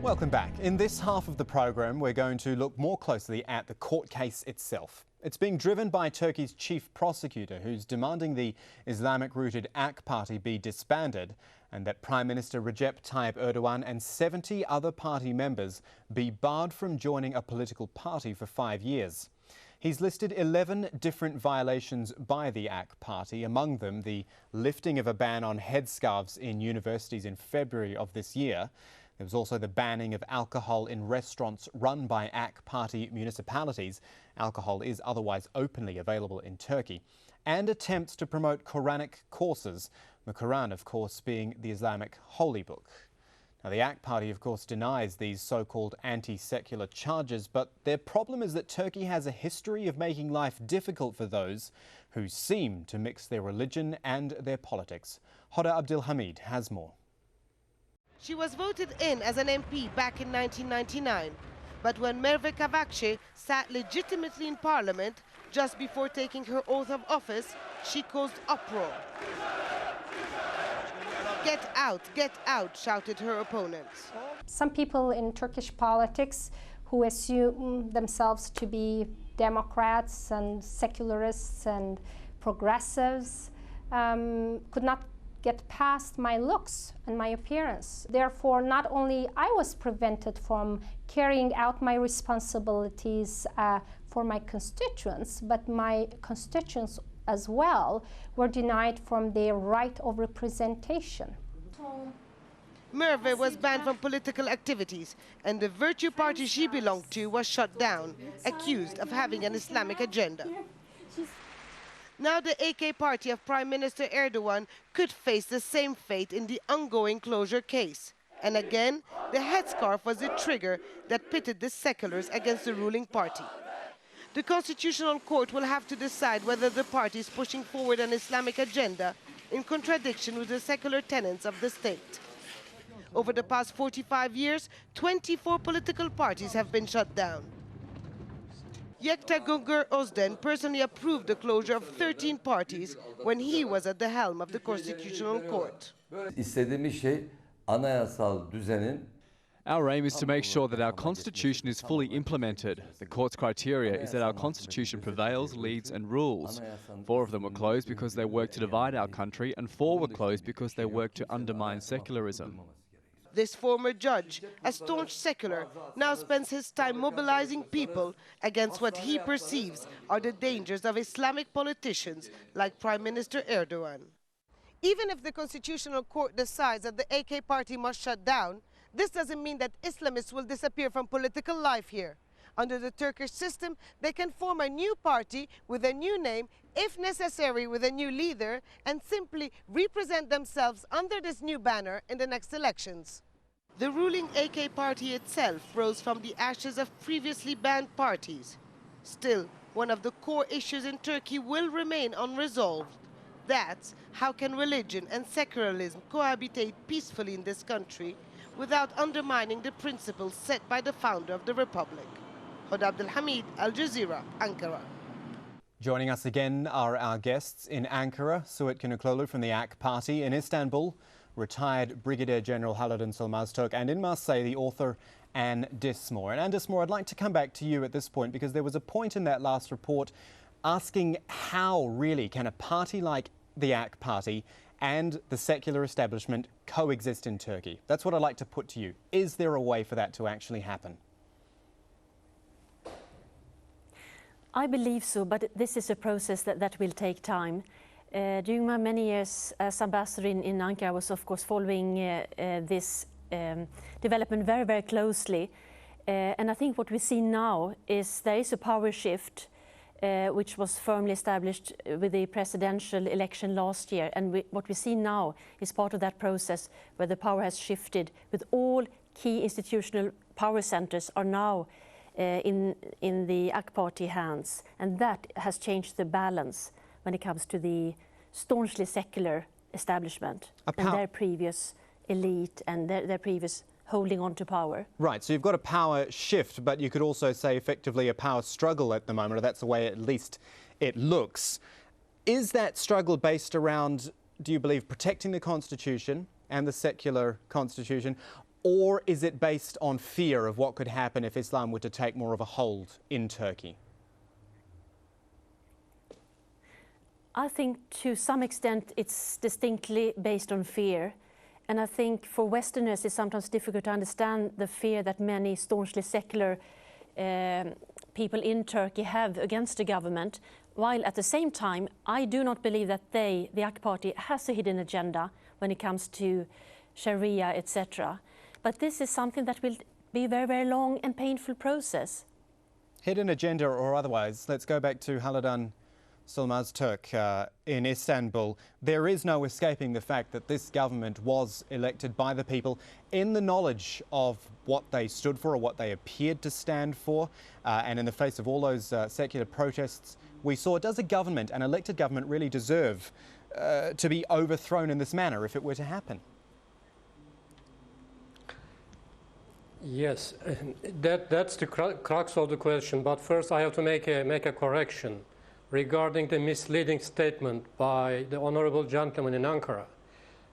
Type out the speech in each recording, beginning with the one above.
Welcome back. In this half of the program, we're going to look more closely at the court case itself. It's being driven by Turkey's chief prosecutor, who's demanding the Islamic-rooted AK party be disbanded and that Prime Minister Recep Tayyip Erdogan and 70 other party members be barred from joining a political party for 5 years. He's listed 11 different violations by the AK party, among them the lifting of a ban on headscarves in universities in February of this year. There was also the banning of alcohol in restaurants run by AK party municipalities. Alcohol is otherwise openly available in Turkey. And attempts to promote Quranic courses, the Quran, of course, being the Islamic holy book. Now, the AK party, of course, denies these so-called anti-secular charges, but their problem is that Turkey has a history of making life difficult for those who seem to mix their religion and their politics. Hoda Abdulhamid has more. She was voted in as an MP back in 1999, but when Merve Kavakçe sat legitimately in parliament just before taking her oath of office, she caused uproar. Get out, shouted her opponents. Some people in Turkish politics who assume themselves to be Democrats and secularists and progressives could not get past my looks and my appearance. Therefore, not only I was prevented from carrying out my responsibilities for my constituents, but my constituents as well were denied from their right of representation. Merve was banned from political activities, and the Virtue Party she belonged to was shut down, accused of having an Islamic agenda. Now the AK party of Prime Minister Erdogan could face the same fate in the ongoing closure case. And again, the headscarf was the trigger that pitted the seculars against the ruling party. The Constitutional Court will have to decide whether the party is pushing forward an Islamic agenda in contradiction with the secular tenets of the state. Over the past 45 years, 24 political parties have been shut down. Yekta Güngör Özden personally approved the closure of 13 parties when he was at the helm of the Constitutional Court. Our aim is to make sure that our constitution is fully implemented. The court's criteria is that our constitution prevails, leads and rules. 4 of them were closed because they work to divide our country, and 4 were closed because they work to undermine secularism. This former judge, a staunch secular, now spends his time mobilizing people against what he perceives are the dangers of Islamic politicians like Prime Minister Erdogan. Even if the Constitutional Court decides that the AK party must shut down, this doesn't mean that Islamists will disappear from political life here. Under the Turkish system, they can form a new party with a new name, if necessary with a new leader, and simply represent themselves under this new banner in the next elections. The ruling AK party itself rose from the ashes of previously banned parties. Still, one of the core issues in Turkey will remain unresolved. That's how can religion and secularism cohabitate peacefully in this country without undermining the principles set by the founder of the republic. Hoda Abdulhamid, Al Jazeera, Ankara. Joining us again are our guests in Ankara, Suat Kinoklolu from the AK party, in Istanbul, retired Brigadier General Halidin Solmazturk, and in Marseille, the author Anne Dismore. And Anne Dismore, I'd like to come back to you at this point because there was a point in that last report asking how really can a party like the AK party and the secular establishment coexist in Turkey. That's what I'd like to put to you. Is there a way for that to actually happen? I believe so, but this is a process that will take time. During my many years as ambassador in Ankara, I was of course following this development very, very closely. And I think what we see now is there is a power shift which was firmly established with the presidential election last year. And what we see now is part of that process where the power has shifted, with all key institutional power centers are now in the AK party hands. And that has changed the balance when it comes to the staunchly secular establishment and their previous elite and their previous holding on to power. Right, so you've got a power shift, but you could also say effectively a power struggle at the moment, or that's the way at least it looks. Is that struggle based around, do you believe, protecting the Constitution and the secular Constitution, or is it based on fear of what could happen if Islam were to take more of a hold in Turkey? I think to some extent it's distinctly based on fear. And I think for Westerners it's sometimes difficult to understand the fear that many staunchly secular people in Turkey have against the government, while at the same time I do not believe that the AK Party, has a hidden agenda when it comes to Sharia, etc. But this is something that will be a very, very long and painful process. Hidden agenda or otherwise, let's go back to Haliden Solmaz-Türk in Istanbul. There is no escaping the fact that this government was elected by the people in the knowledge of what they stood for or what they appeared to stand for. And in the face of all those secular protests we saw, does a government, an elected government, really deserve to be overthrown in this manner if it were to happen? Yes, that's the crux of the question. But first I have to make a correction regarding the misleading statement by the honorable gentleman in Ankara.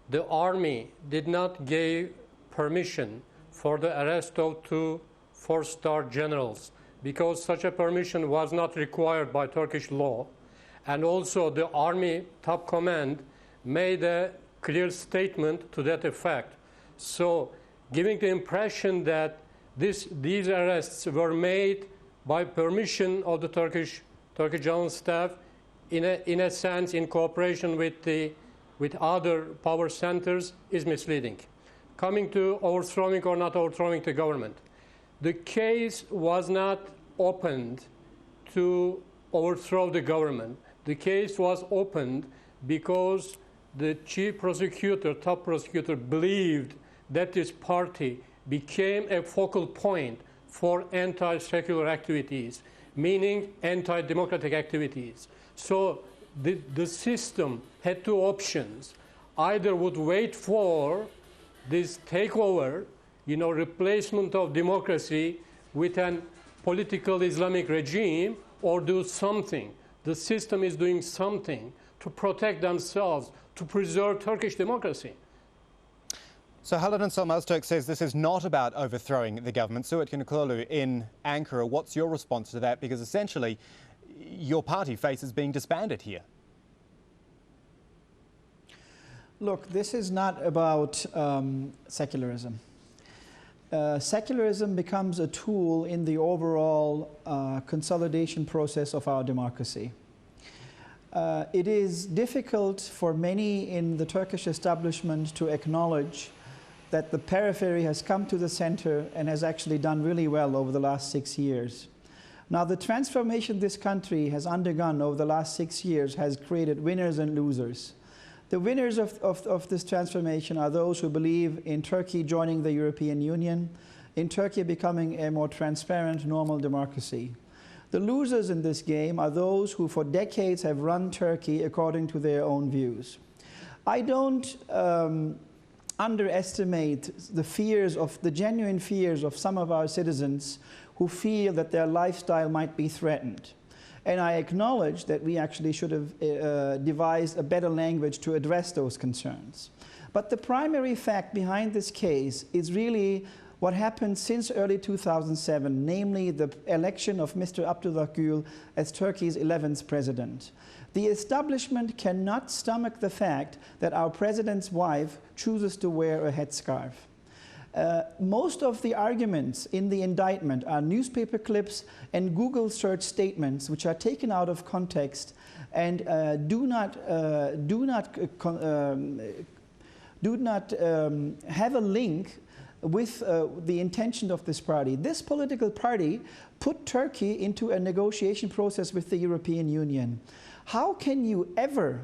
The army did not give permission for the arrest of 2 4-star generals because such a permission was not required by Turkish law. And also the army top command made a clear statement to that effect. So giving the impression that these arrests were made by permission of the Turkish General Staff, in a sense, in cooperation with other power centers, is misleading. Coming to overthrowing or not overthrowing the government, the case was not opened to overthrow the government. The case was opened because the chief prosecutor, top prosecutor, believed that this party became a focal point for anti-secular activities, meaning anti-democratic activities. So the system had 2 options. Either would wait for this takeover, replacement of democracy with a political Islamic regime, or do something. The system is doing something to protect themselves, to preserve Turkish democracy. So Haliden Solmaz-Türk says this is not about overthrowing the government. Suat Kinokolu in Ankara, what's your response to that? Because essentially your party faces being disbanded here. Look, this is not about secularism. Secularism becomes a tool in the overall consolidation process of our democracy. It is difficult for many in the Turkish establishment to acknowledge that the periphery has come to the center and has actually done really well over the last 6 years. Now, the transformation this country has undergone over the last 6 years has created winners and losers. The winners of this transformation are those who believe in Turkey joining the European Union, in Turkey becoming a more transparent, normal democracy. The losers in this game are those who for decades have run Turkey according to their own views. I don't underestimate the genuine fears of some of our citizens who feel that their lifestyle might be threatened. And I acknowledge that we actually should have devised a better language to address those concerns. But the primary fact behind this case is really what happened since early 2007, namely the election of Mr. Abdullah Gül as Turkey's 11th president. The establishment cannot stomach the fact that our president's wife chooses to wear a headscarf. Most of the arguments in the indictment are newspaper clips and Google search statements which are taken out of context and do not have a link with the intention of this party. This political party put Turkey into a negotiation process with the European Union. How can you ever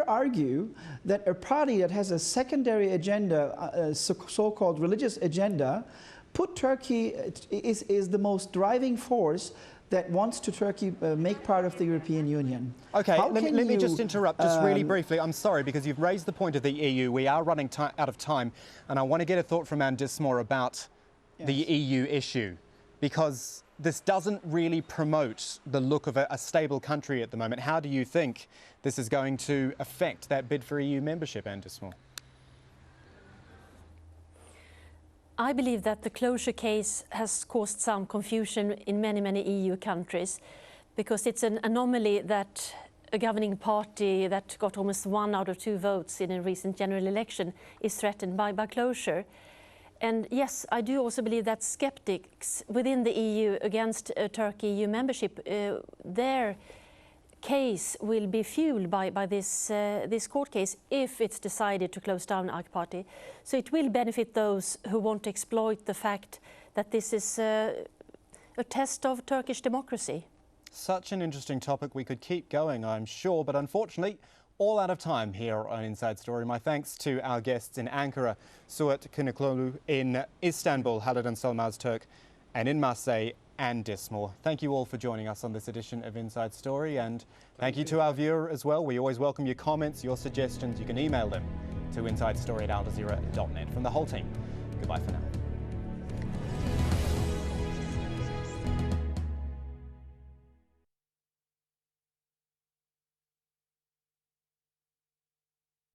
argue that a party that has a secondary agenda, a so-called religious agenda, put Turkey is the most driving force that wants to Turkey make part of the European Union? Okay, let me just interrupt just really briefly. I'm sorry, because you've raised the point of the EU. We are running out of time, and I want to get a thought from Anne Dismore about the EU issue, because this doesn't really promote the look of a stable country at the moment. How do you think this is going to affect that bid for EU membership, Anne Dismore? I believe that the closure case has caused some confusion in many EU countries, because it's an anomaly that a governing party that got almost 1 out of 2 votes in a recent general election is threatened by closure. And yes, I do also believe that skeptics within the EU against Turkey EU membership, their case will be fueled by this court case if it's decided to close down AK Party. So it will benefit those who want to exploit the fact that this is a test of Turkish democracy. Such an interesting topic. We could keep going, I'm sure, but unfortunately, all out of time here on Inside Story. My thanks to our guests in Ankara, Suat Kınıklıoğlu, in Istanbul, Halidun Solmaz-Türk, and in Marseille, Anne Dismore. Thank you all for joining us on this edition of Inside Story, and thank you to our viewer as well. We always welcome your comments, your suggestions. You can email them to insidestory@aljazeera.net. From the whole team, goodbye for now.